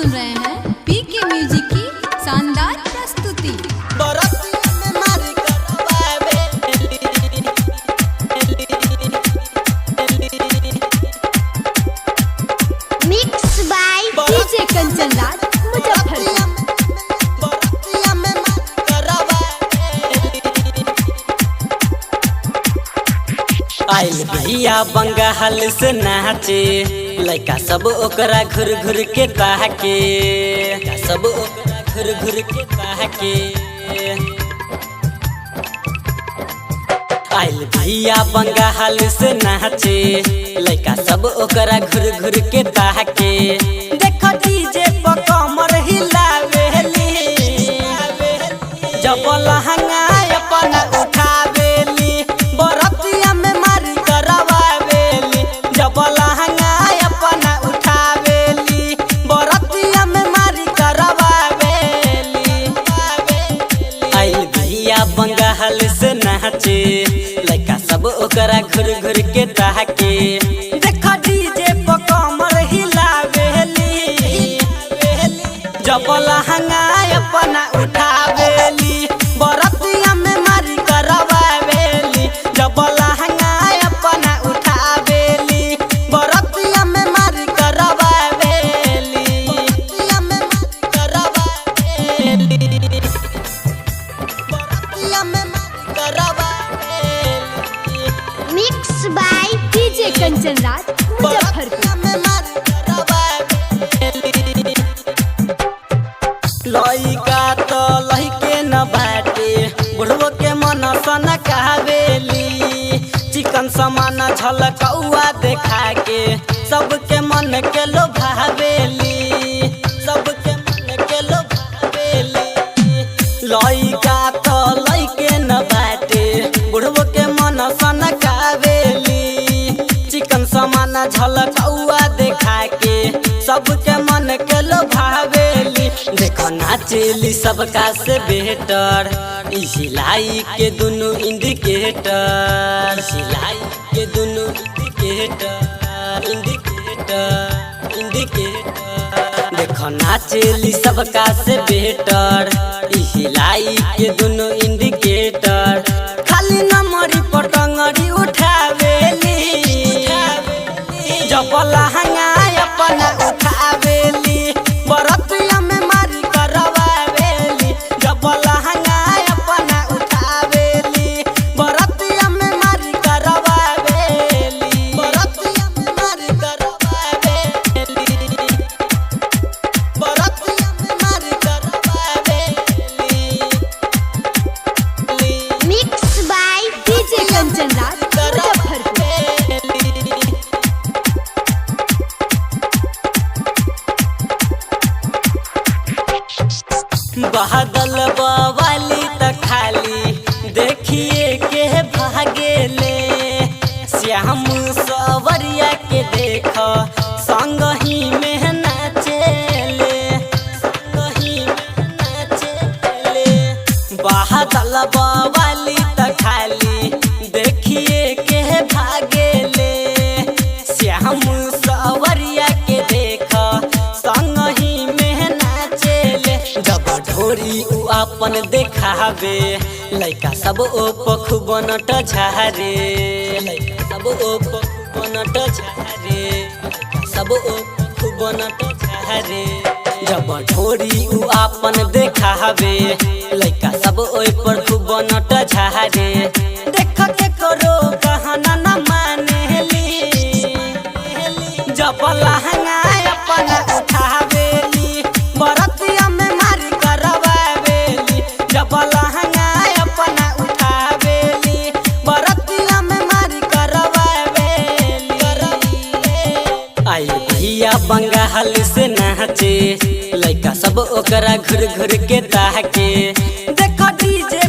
सुन रहे हैं पीके म्यूजिक की शानदार प्रस्तुति। Mix by DJ Kanchan Raj Muzaffarpur. आइल भैया बंगाल से नाचे, लइका सब ओकरा घुर घुर के ताके, सब ओकरा घुर घुर के ताके। आइल भैया बंगाल से नाचे, लइका सब ओकरा घुर घुर के ताके। देख डीजे पर कमर हिलावेली, जब लहंगा अपना उठावेली, बरतिया में मारी करवावेली। जब लहंगा अपना उठावेली, बरतिया में मारी करवावेली। आइल भैया बंगाल से नाचे, लइका सब ओकरा घुर घुर के ताके। देख डीजे पर कमर हिलावेली, जब लहंगा अपना उठावेली, बरतिया में मारी करवावेली। जब लहंगा अपना उठावेली, बरतिया में मारी करवावेली, बरतिया में मारी करवावेली, बरतिया में मारी करवावेली। Mix by DJ Kanchan Raj Muzaffarpur. लइका तो लइके न बाटे, बुढ़बो के मन सन कहवेली। चिकन समान झलकौआ देखा के, सबके मन के लोभावेली, सबके मन के लोभावेली। लइका तो लइके न बाटे, बुढ़बो के मन सन कहवेली। चिकन समान झलकौआ देखा के, सबके मन के लोभावेली। देखो नाचेली सबका से बेहतर, सिलाई के दुनु इंडिकेटर, सिलाई के दुनु इंडिकेटर, इंडिकेटर, इंडिकेटर। देखो नाचेली सबका से बेहतर, सिलाई के दुनु इंडिकेटर। खाली नमरी पर टंगड़ी उठावेली, जब लहंगा अपना उठावेली, बरतिया में मारी करवावेली। जब लहंगा अपना उठावेली, बरतिया में मारी करवावेली, बरतिया में मारी करवावेली, बरतिया में मारी करवावेली। Mix by DJ Kanchan Raj Muzaffarpur. बादल बवाली त खाली देखिए के भागेले, श्याम सवरिया के देख संग ही में नाचेले, संग ही में नाचेले। बादल बवाली त खाली देखिए के भागेले, श्याम सवरिया के देख संग ही में नाचेले। जब ढोरी उ अपन देखावे, लइका सब ओप खूब नट झारे, लइका सब ओप खूब नट झारे, लइका सब ओप खूब नट झारे। जब ढोरी उ अपन देखावे, लइका सब ओइ पर खूब नट झारे। देख के करो कहना न मानेली, जब लहंगा अपना उठावेली, बरतिया में मारी करवावेली। जब लहंगा अपना उठावेली, बरतिया में मारी करवावेली। आई भैया बंगाल से नाचे, लइका सब ओकरा घुर घुर के ताके। देख डीजे